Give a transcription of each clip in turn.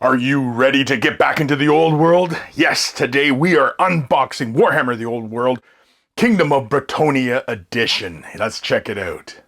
Are you ready to get back into the old world? Yes, today we are unboxing Warhammer the Old World, Kingdom of Bretonnia Edition. Let's check it out.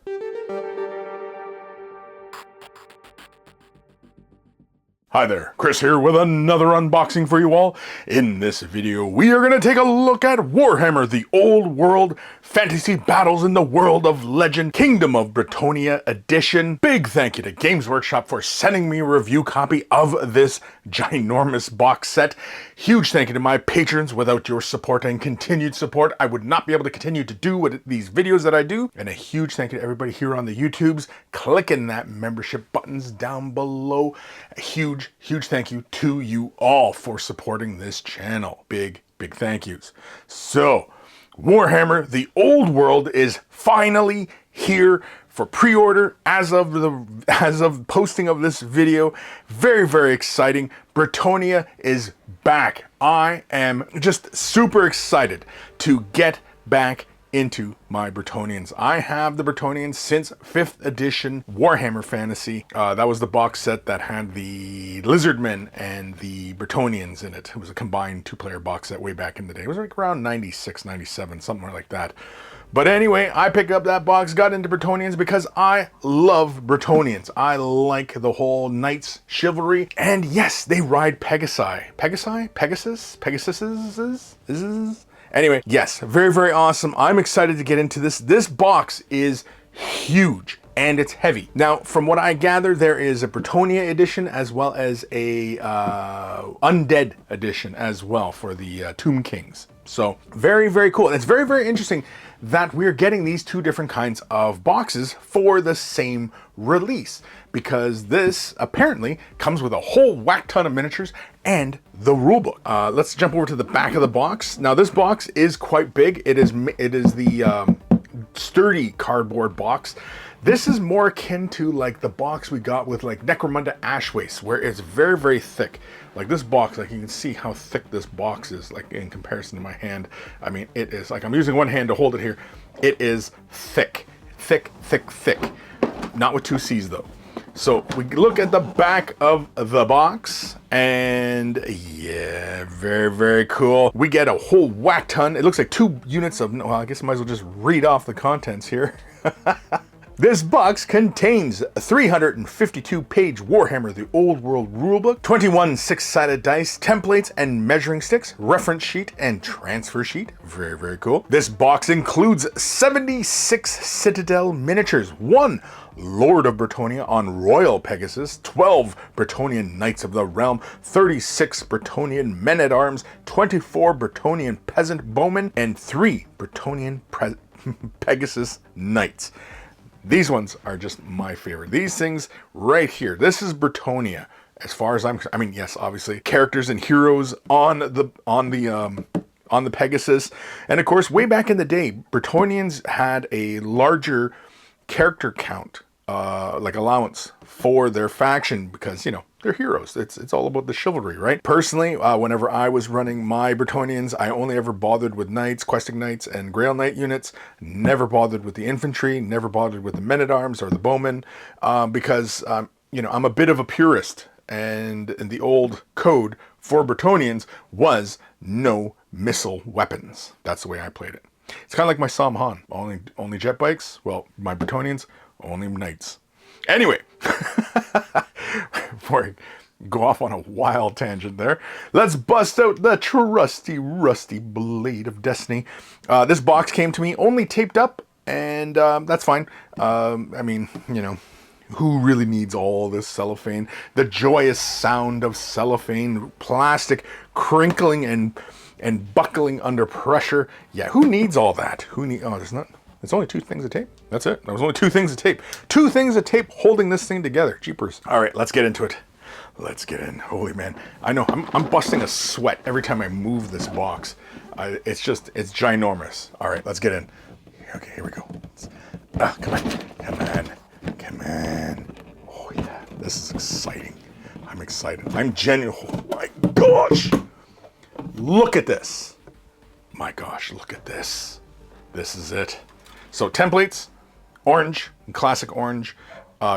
Hi there, Chris here with another unboxing for you all. In this video, we are going to take a look at Warhammer the Old World, Fantasy Battles in the World of Legend, Kingdom of Bretonnia Edition. Big thank you to Games Workshop for sending me a review copy of this ginormous box set. Huge thank you to my patrons. Without your support and continued support, I would not be able to continue to do these videos that I do. And a huge thank you to everybody here on the YouTubes, clicking that membership buttons down below. A huge thank you to you all for supporting this channel. Big thank yous. So, Warhammer the Old World is finally here for pre-order as of posting of this video. Very exciting. Bretonnia is back. I am just super excited to get back into my Bretonnians. I have the Bretonnians since 5th edition Warhammer Fantasy. That was the box set that had the Lizardmen and the Bretonnians in it. It was a combined two-player box set way back in the day. It was like around 96, 97, something like that. But anyway, I picked up that box, got into Bretonnians because I love Bretonnians. I like the whole knights chivalry. And yes, they ride Pegasi. Pegasus? Anyway, yes, very awesome. I'm excited to get into this. This box is huge and it's heavy. Now, from what I gather, there is a Bretonnia edition as well as a Undead edition as well for the Tomb Kings. So very cool. And it's very interesting that we're getting these two different kinds of boxes for the same release, because this apparently comes with a whole whack ton of miniatures and the rulebook. Let's jump over to the back of the box. Now this box is quite big. It is the sturdy cardboard box. This is more akin to like the box we got with like Necromunda Ashwaste, where it's very thick. Like this box, like you can see how thick this box is, like in comparison to my hand. I mean, it is like, I'm using one hand to hold it here. It is thick. Not with two C's though. So we look at the back of the box and yeah, very cool. We get a whole whack ton. It looks like 2 units of, well, I guess I might as well just read off the contents here. This box contains a 352-page Warhammer the Old World rulebook, 21 6-sided dice, templates and measuring sticks, reference sheet and transfer sheet. Very cool. This box includes 76 Citadel Miniatures, 1 Lord of Bretonnia on Royal Pegasus, 12 Bretonnian Knights of the Realm, 36 Bretonnian Men-at-Arms, 24 Bretonnian Peasant Bowmen, and 3 Bretonnian Pegasus Knights. These ones are just my favorite. These things right here. This is Bretonnia, as far as I mean, yes, obviously characters and heroes on the Pegasus, and of course, way back in the day, Bretonnians had a larger character count, like allowance for their faction, because you know they're heroes. It's all about the chivalry, right? Personally, whenever I was running my Bretonnians, I only ever bothered with knights, questing knights, and Grail Knight units. Never bothered with the infantry, never bothered with the men-at-arms or the bowmen, because you know, I'm a bit of a purist, and the old code for Bretonnians was no missile weapons. That's the way I played it. It's kind of like my Samhan, only jet bikes. Well, my Bretonnians, only knights. Anyway, before I go off on a wild tangent there, let's bust out the trusty, rusty blade of destiny. This box came to me only taped up, and that's fine. I mean, you know, who really needs all this cellophane? The joyous sound of cellophane, plastic crinkling and buckling under pressure. Yeah, who needs all that? Oh, there's not. It's only 2 things of tape. That's it. That was only 2 things of tape. 2 things of tape holding this thing together. Jeepers. All right, let's get into it. Let's get in. Holy man. I know, I'm busting a sweat every time I move this box. It's ginormous. All right, let's get in. Okay, here we go. Come on. Oh yeah, this is exciting. I'm excited. I'm genuine. Oh my gosh. Look at this. My gosh, look at this. This is it. So templates, orange, classic orange,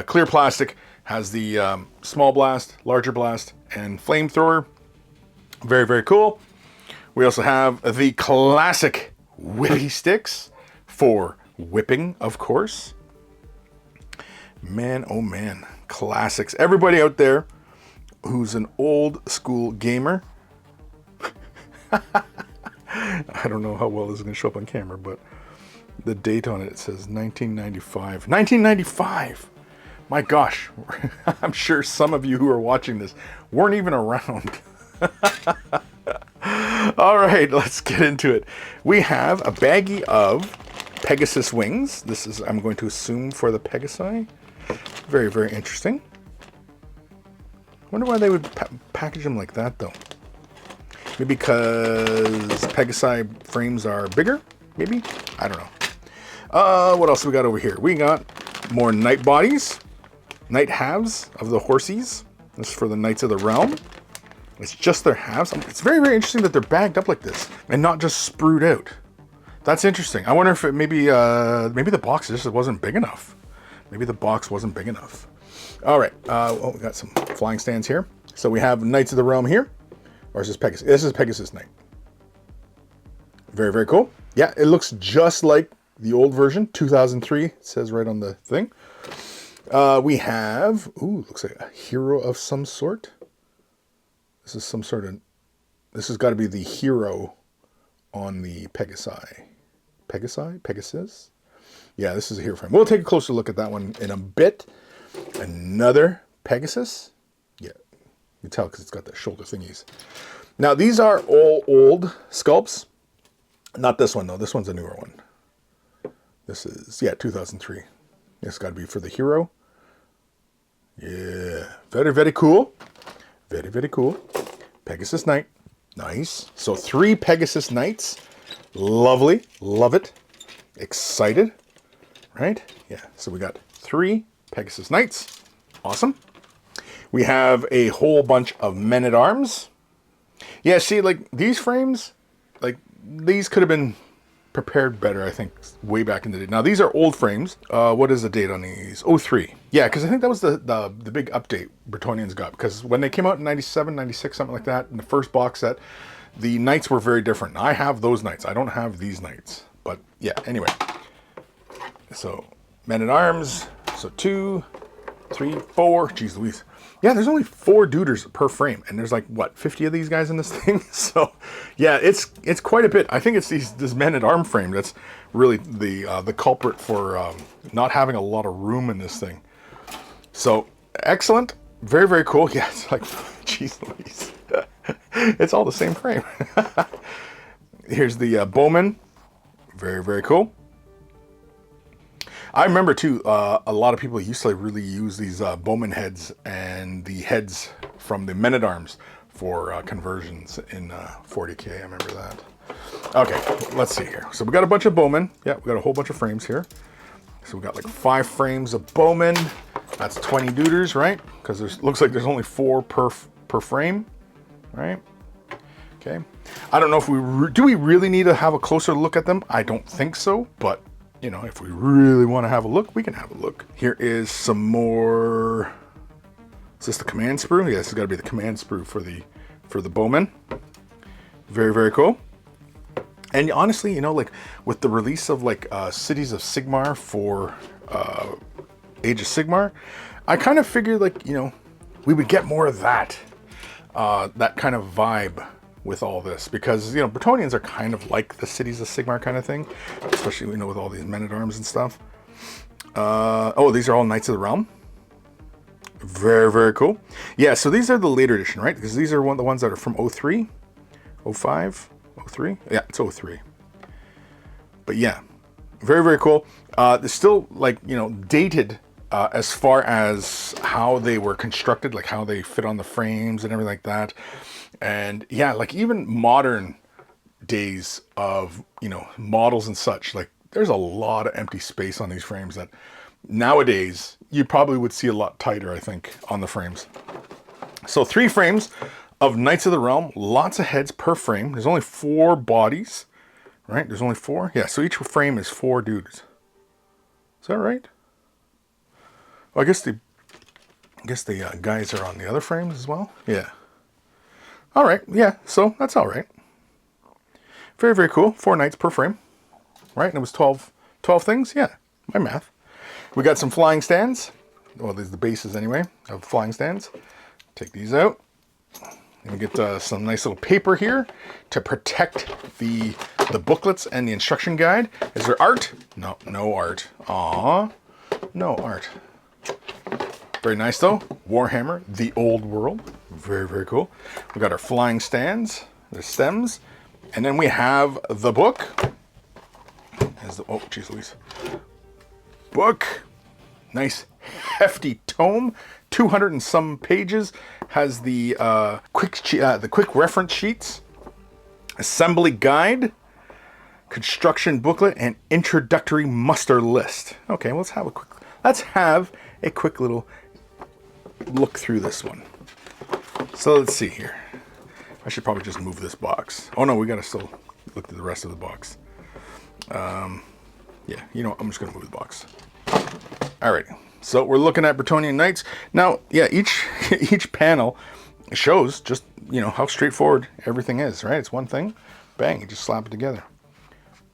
clear plastic, has the small blast, larger blast, and flamethrower. Very, very cool. We also have the classic whippy sticks for whipping, of course. Man, oh man, classics. Everybody out there who's an old school gamer, I don't know how well this is going to show up on camera, but the date on it says 1995. 1995! My gosh, I'm sure some of you who are watching this weren't even around. All right, let's get into it. We have a baggie of Pegasus wings. This is, I'm going to assume, for the Pegasi. Very, very interesting. I wonder why they would package them like that, though. Maybe because Pegasi frames are bigger? Maybe? I don't know. What else we got over here? We got more knight bodies. Knight halves of the horsies. This is for the Knights of the Realm. It's just their halves. It's very, very interesting that they're bagged up like this and not just sprued out. That's interesting. I wonder if it maybe the box just wasn't big enough. Maybe the box wasn't big enough. All right. Oh, we got some flying stands here. So we have Knights of the Realm here. Or is this Pegasus? This is Pegasus Knight. Very, very cool. Yeah, it looks just like the old version, 2003. It says right on the thing. We have, ooh, looks like a hero of some sort. This is some sort of, this has got to be the hero on the Pegasi. Pegasus? Yeah, this is a hero frame. We'll take a closer look at that one in a bit. Another Pegasus. Yeah, you can tell because it's got the shoulder thingies. Now, these are all old sculpts. Not this one, though. This one's a newer one. This is, yeah, 2003. It's got to be for the hero. Yeah, very, very cool. Very, very cool. Pegasus Knight. Nice. So 3 Pegasus Knights. Lovely. Love it. Excited. Right? Yeah, so we got 3 Pegasus Knights. Awesome. We have a whole bunch of men-at-arms. Yeah, see, like, these frames, like, these could have been prepared better, I think, way back in the day. Now, these are old frames. What is the date on these? 03. Yeah, because I think that was the big update Bretonnians got. Because when they came out in 97, 96, something like that, in the first box set, the knights were very different. I have those knights. I don't have these knights. But, yeah, anyway. So, men-at-arms. So, 2, 3, 4. Jeez Louise. Yeah, there's only 4 duders per frame, and there's like, what, 50 of these guys in this thing? So, yeah, it's quite a bit. I think it's this men-at-arm frame that's really the culprit for not having a lot of room in this thing. So, excellent. Very, very cool. Yeah, it's like, geez Louise. It's all the same frame. Here's the bowman. Very, very cool. I remember, too, a lot of people used to really use these bowman heads and the heads from the men-at-arms for conversions in 40K. I remember that. Okay, let's see here. So we got a bunch of bowmen. Yeah, we got a whole bunch of frames here. So we got like 5 frames of bowmen. That's 20 duders, right? Because there's looks like there's only 4 per frame, right? Okay. I don't know if do we really need to have a closer look at them? I don't think so, but you know, if we really want to have a look, we can have a look. Here is some more. Is this the command sprue? Yeah, this has got to be the command sprue for the bowman. Very, very cool. And honestly, you know, like with the release of like Cities of Sigmar for Age of Sigmar, I kind of figured like, you know, we would get more of that kind of vibe with all this, because, you know, Bretonnians are kind of like the Cities of Sigmar kind of thing, especially, you know, with all these men-at-arms and stuff. Oh, these are all Knights of the Realm. Very, very cool. Yeah, so these are the later edition, right? Because these are the ones that are from 03, 05, 03. Yeah, it's 03. But yeah, very, very cool. They're still, like, you know, dated as far as how they were constructed, like how they fit on the frames and everything like that. And yeah, like even modern days of, you know, models and such, like there's a lot of empty space on these frames that nowadays you probably would see a lot tighter, I think, on the frames. So 3 frames of Knights of the Realm, lots of heads per frame. There's only 4 bodies, right? There's only 4. Yeah, so each frame is 4 dudes. Is that right? Well, I guess the guys are on the other frames as well. Yeah. All right, yeah, so that's all right. Very, very cool. 4 knights per frame, right? And it was 12 things? Yeah, my math. We got some flying stands. Well, these are the bases anyway of flying stands. Take these out. And we get some nice little paper here to protect the booklets and the instruction guide. Is there art? No, no art. Aww, no art. Very nice though. Warhammer the Old World. Very, very cool. We got our flying stands, the stems, and then we have the book. Oh, geez Louise. Book. Nice hefty tome. 200 and some pages. Has the quick reference sheets, assembly guide, construction booklet, and introductory muster list. Okay, let's have a quick little look through this one. So let's see here. I should probably just move this box. Oh no, we gotta still look at the rest of the box. Yeah, you know what? I'm just gonna move the box. All right. So we're looking at Bretonnia Knights. Now, yeah, each panel shows just, you know, how straightforward everything is, right? It's one thing, bang, you just slap it together.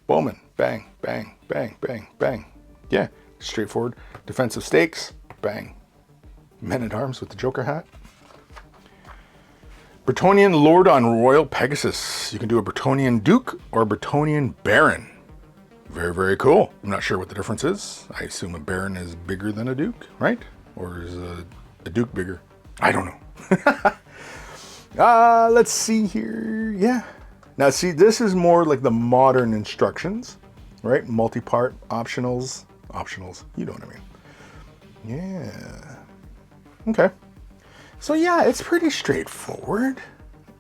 Bowman, bang, bang, bang, bang, bang. Yeah, straightforward. Defensive stakes, bang. Men-at-Arms with the Joker hat. Bretonnian Lord on Royal Pegasus. You can do a Bretonnian Duke or a Bretonnian Baron. Very, very cool. I'm not sure what the difference is. I assume a Baron is bigger than a Duke, right? Or is a Duke bigger? I don't know. Let's see here. Yeah. Now, see, this is more like the modern instructions, right? Multi-part optionals. Optionals. You know what I mean. Yeah. Okay. So, yeah, it's pretty straightforward.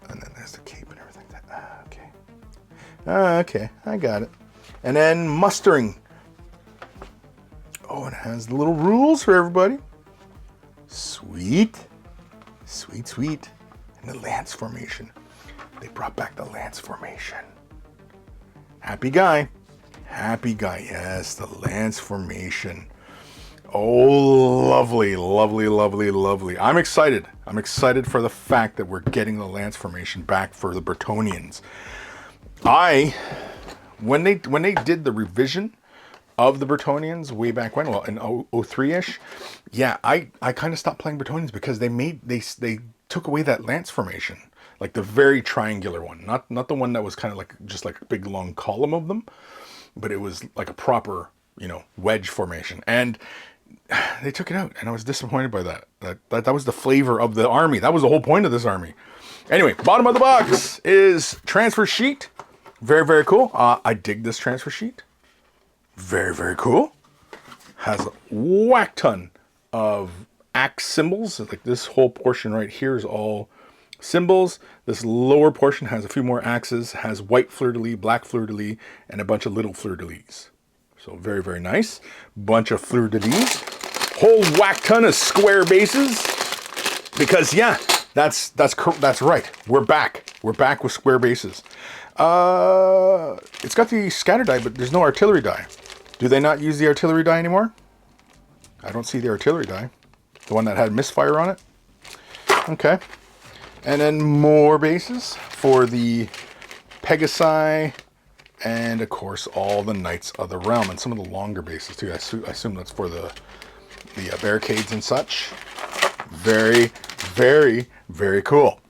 And then there's the cape and everything. Okay. Okay. I got it. And then mustering. Oh, it has the little rules for everybody. Sweet. Sweet, sweet. And the lance formation. They brought back the lance formation. Happy guy. Happy guy. Yes, the lance formation. Oh, lovely, lovely, lovely, lovely. I'm excited. I'm excited for the fact that we're getting the lance formation back for the Bretonnians. When they did the revision of the Bretonnians way back when, well, in 03-ish, yeah, I kind of stopped playing Bretonnians because they took away that lance formation, like the very triangular one, not the one that was kind of like just like a big long column of them, but it was like a proper, you know, wedge formation, and they took it out, and I was disappointed by that. That was the flavor of the army. That was the whole point of this army. Anyway, bottom of the box is transfer sheet. Very, very cool. I dig this transfer sheet. Very, very cool. Has a whack ton of axe symbols. Like this whole portion right here is all symbols. This lower portion has a few more axes. Has white fleur-de-lis, black fleur-de-lis, and a bunch of little fleur-de-lis. So very, very nice. Bunch of fleur-de-lis. Whole whack ton of square bases. Because yeah, that's right. We're back. We're back with square bases. It's got the scatter die, but there's no artillery die. Do they not use the artillery die anymore? I don't see the artillery die. The one that had misfire on it. Okay. And then more bases for the Pegasi, and of course all the Knights of the Realm, and some of the longer bases too. I assume that's for the barricades and such. Very, very, very cool.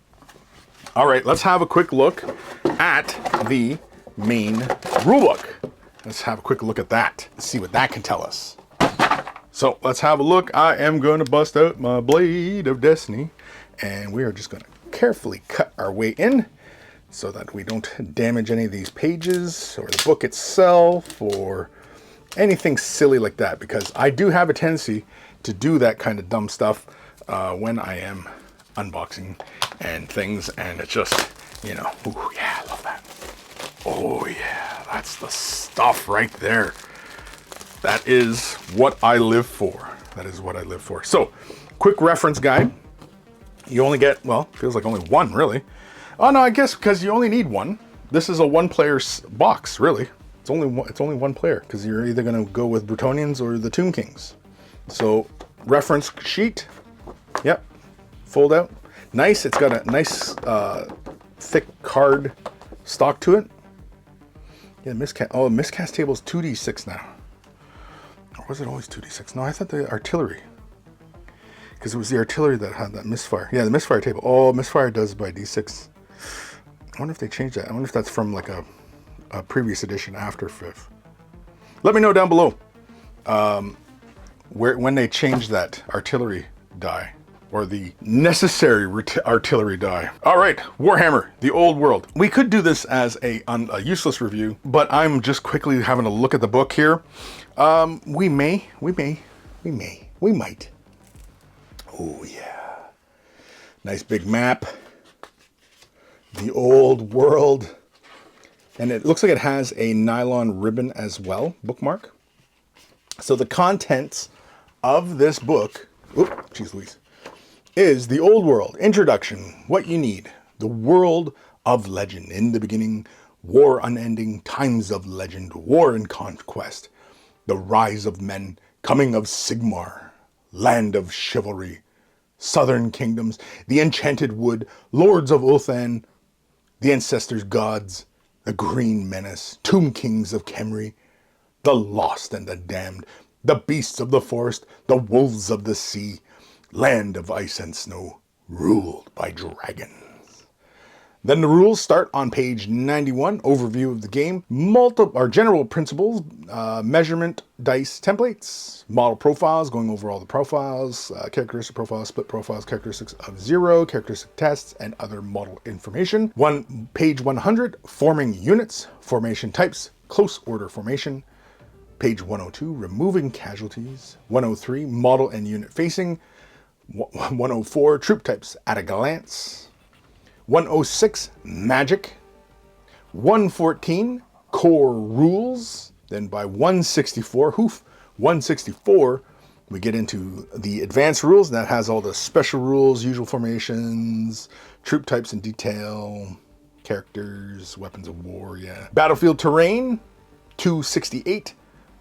All right, let's have a quick look at the main rulebook. Let's have a quick look at that. Let's see what that can tell us. So let's have a look. I am going to bust out my blade of destiny, and we are just going to carefully cut our way in so that we don't damage any of these pages or the book itself or anything silly like that, because I do have a tendency to do that kind of dumb stuff when I am unboxing and things, and it's just, you know, ooh, yeah, I love that. Oh yeah, that's the stuff right there. That is what I live for. That is what I live for. So, quick reference guide. You only get, well, feels like only one, really. Oh no, I guess because you only need one. This is a one-player box, really. It's only one player, because you're either going to go with Bretonnians or the Tomb Kings. So, reference sheet. Yep. Fold out. Nice. It's got a nice thick card stock to it. Yeah, miscast. Oh, miscast table's 2d6 now. Or was it always 2d6? No, I thought the artillery. Because it was the artillery that had that misfire. Yeah, the misfire table. Oh, misfire does by d6. I wonder if they changed that. I wonder if that's from like a previous edition after 5th. Let me know down below when they changed that artillery die. Or the necessary artillery die. All right, Warhammer, the Old World. We could do this as a useless review, but I'm just quickly having a look at the book here. We might. Oh yeah. Nice big map. The Old World. And it looks like it has a nylon ribbon as well, bookmark. So the contents of this book, geez Louise, is The Old World. Introduction, what you need. The world of legend. In the beginning, war unending, times of legend, war and conquest. The rise of men, coming of Sigmar, land of chivalry, southern kingdoms, the enchanted wood, lords of Ulthan, the ancestors' gods, the green menace, tomb kings of Khemri, the lost and the damned, the beasts of the forest, the wolves of the sea, land of ice and snow, ruled by dragons. Then the rules start on page 91, overview of the game, general principles, measurement, dice, templates, model profiles, going over all the profiles, characteristic profiles, split profiles, characteristics of 0, characteristic tests, and other model information. Page 100, forming units, formation types, close order formation. Page 102, removing casualties. 103, model and unit facing. 104, troop types at a glance. 106, magic. 114, core rules. Then by 164, we get into the advanced rules. That has all the special rules, usual formations, troop types in detail, characters, weapons of war, yeah. Battlefield terrain, 268.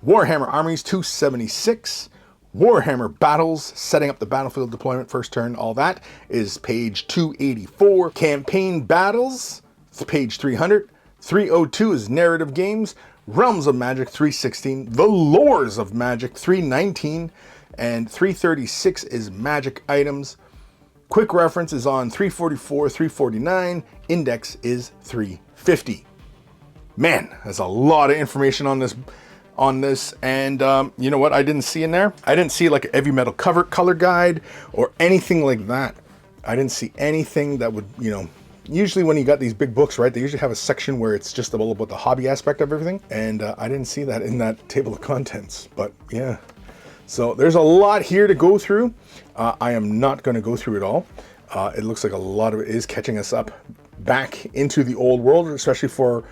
Warhammer armies, 276. Warhammer battles, setting up the battlefield deployment, first turn, all that is page 284. Campaign battles, page 300. 302 is narrative games. Realms of Magic, 316. The Lores of Magic, 319. And 336 is magic items. Quick reference is on 344, 349. Index is 350. Man, there's a lot of information on this. And you know what I didn't see in there? I didn't see like a heavy metal color guide or anything like that. I didn't see anything that would, usually when you got these big books, right, they usually have a section where it's just all about the hobby aspect of everything. And I didn't see that in that table of contents, but yeah. So there's a lot here to go through. I am not going to go through it all. It looks like a lot of it is catching us up back into the old world, especially for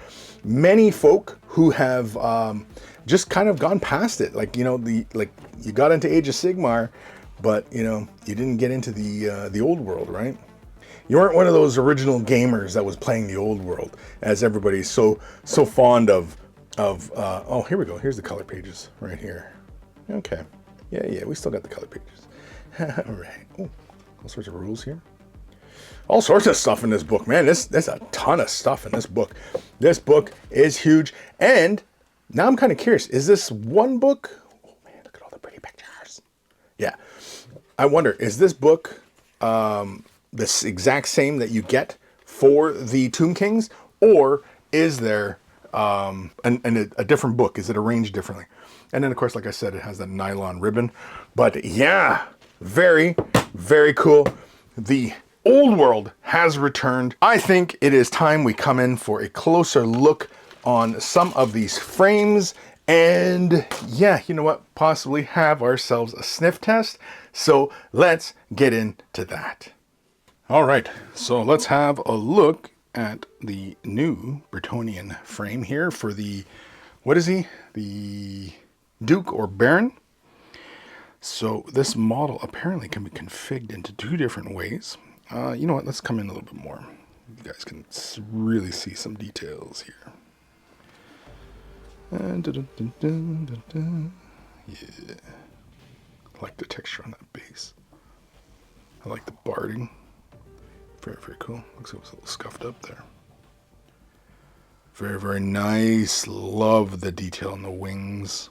many folk who have just kind of gone past it. Like, you got into Age of Sigmar, but you didn't get into the old world, right? You weren't one of those original gamers that was playing the old world, as everybody's so fond of. Oh, here we go. Here's the color pages right here. Okay, yeah, we still got the color pages. All right. Oh, all sorts of rules here. All sorts of stuff in this book, man. There's a ton of stuff in this book. This book is huge, and now I'm kind of curious. Is this one book? Oh man, look at all the pretty pictures. Yeah, I wonder, is this book this exact same that you get for the Tomb Kings, or is there a different book? Is it arranged differently? And then, of course, like I said, it has that nylon ribbon. But yeah, very, very cool. The old world has returned. I think it is time we come in for a closer look on some of these frames. And yeah, you know what? Possibly have ourselves a sniff test. So let's get into that. All right, so let's have a look at the new Bretonnian frame here for the, what is he? The Duke or Baron. So this model apparently can be configured into two different ways. You know what, let's come in a little bit more. You guys can really see some details here. Yeah, I like the texture on that base. I like the barding. Very, very cool. Looks like it was a little scuffed up there. Very, very nice. Love the detail on the wings.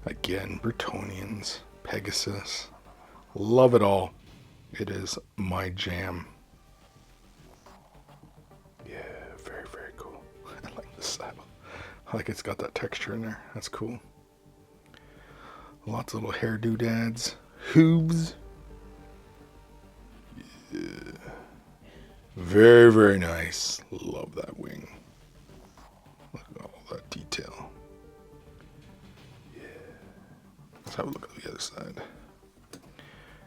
Again, Bretonnians, Pegasus. Love it all. It is my jam. Yeah, very, very cool. I like the saddle. I like it's got that texture in there. That's cool. Lots of little hair doodads. Hooves. Yeah. Very, very nice. Love that wing. Look at all that detail. Yeah. Let's have a look at the other side.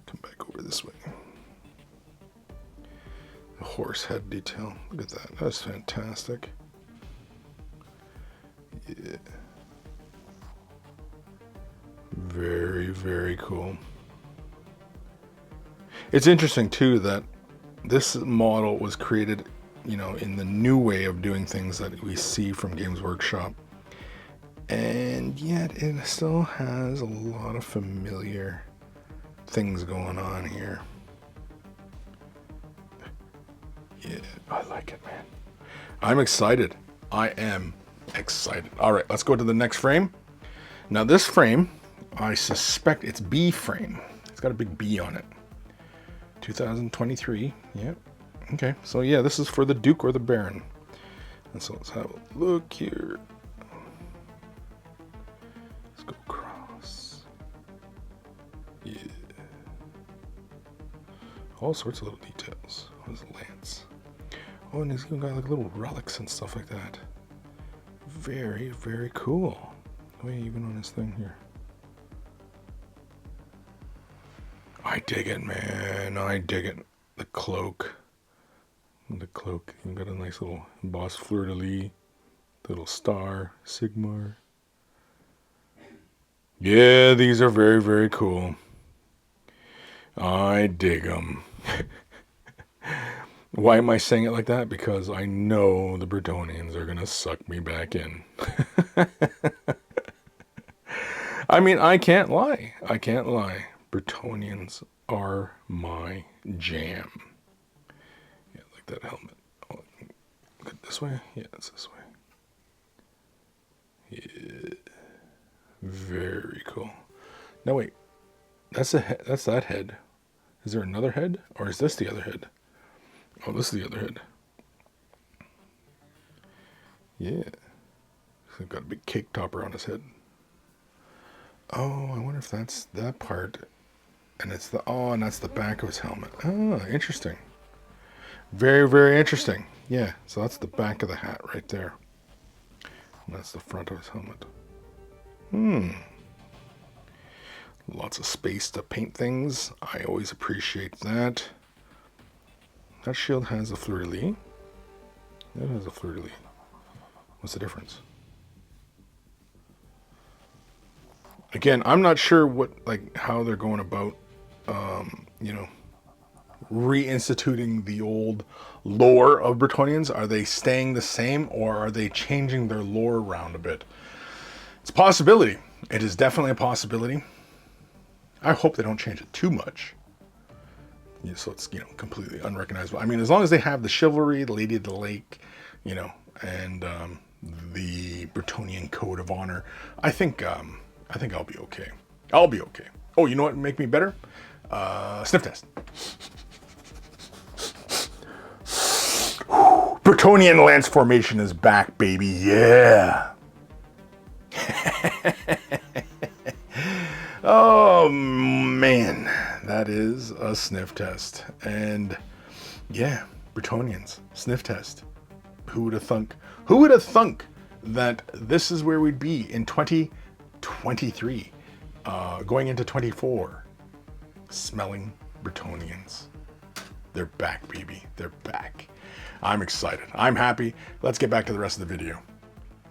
Come back over this way. The horse head detail. Look at that. That's fantastic. Yeah. Very, very cool. It's interesting too that this model was created, you know, in the new way of doing things that we see from Games Workshop. And yet it still has a lot of familiar things going on here. Yeah, I like it, man. I'm excited. I am excited. All right, let's go to the next frame. Now this frame, I suspect it's B frame. It's got a big B on it. 2023. Yep. Okay. So yeah, this is for the Duke or the Baron. And so let's have a look here. Let's go across. Yeah. All sorts of little details. What is a lance? Oh, and he's even got like little relics and stuff like that. Very, very cool. Oh yeah, even on his thing here. I dig it, man. I dig it. The cloak. The cloak. You got a nice little embossed fleur-de-lis. Little star. Sigmar. Yeah, these are very, very cool. I dig them. Why am I saying it like that? Because I know the Bretonnians are going to suck me back in. I mean, I can't lie. I can't lie. Bretonnians are my jam. Yeah, like that helmet. Oh, look this way? Yeah, it's this way. Yeah. Very cool. No, wait. That's that head. Is there another head? Or is this the other head? Oh, this is the other head. Yeah. He's got a big cake topper on his head. Oh, I wonder if that's that part. And it's the, oh, and that's the back of his helmet. Oh, interesting. Very, very interesting. Yeah, so that's the back of the hat right there. And that's the front of his helmet. Lots of space to paint things. I always appreciate that. That shield has a fleur-de-lis. That has a fleur-de-lis. What's the difference? Again, I'm not sure what, like, how they're going about, you know, reinstituting the old lore of Bretonnians. Are they staying the same, or are they changing their lore around a bit? It's a possibility. It is definitely a possibility. I hope they don't change it too much. Yeah, so it's, you know, completely unrecognizable. I mean, as long as they have the chivalry, the Lady of the Lake, you know, and the Bretonnian Code of Honor, I think I'll be okay. I'll be okay. Oh, you know what would make me better? Sniff test. Bretonnian Lance Formation is back, baby. Yeah. Oh, man. That is a sniff test. And yeah, Bretonnians, sniff test. Who would have thunk? Who would have thunk that this is where we'd be in 2023, going into 24, smelling Bretonnians. They're back, baby. They're back. I'm excited. I'm happy. Let's get back to the rest of the video.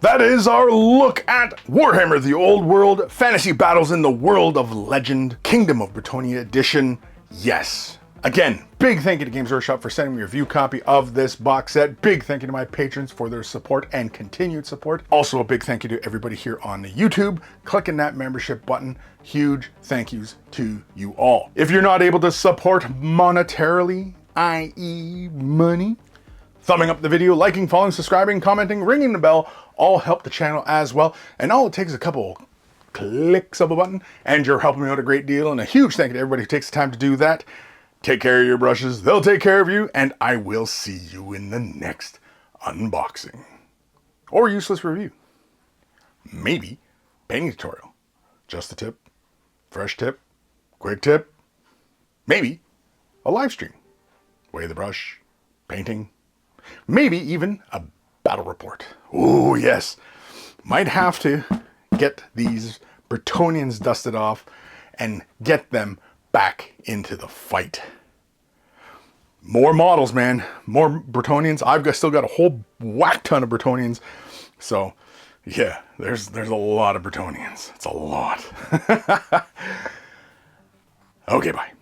That is our look at Warhammer the Old World, Fantasy Battles in the World of Legend, Kingdom of Bretonnia Edition. Yes. Again, big thank you to Games Workshop for sending me a review copy of this box set. Big thank you to my patrons for their support and continued support. Also, a big thank you to everybody here on the YouTube. Clicking that membership button. Huge thank yous to you all. If you're not able to support monetarily, i.e. money. Thumbing up the video, liking, following, subscribing, commenting, ringing the bell, all help the channel as well. And all it takes is a couple clicks of a button, and you're helping me out a great deal. And a huge thank you to everybody who takes the time to do that. Take care of your brushes, they'll take care of you, and I will see you in the next unboxing. Or useless review. Maybe painting tutorial. Just a tip, fresh tip, quick tip. Maybe a live stream. Weigh the brush, painting. Maybe even a battle report. Ooh, yes. Might have to get these Bretonnians dusted off and get them back into the fight. More models, man. More Bretonnians. Still got a whole whack ton of Bretonnians. So, yeah, there's a lot of Bretonnians. It's a lot. Okay, bye.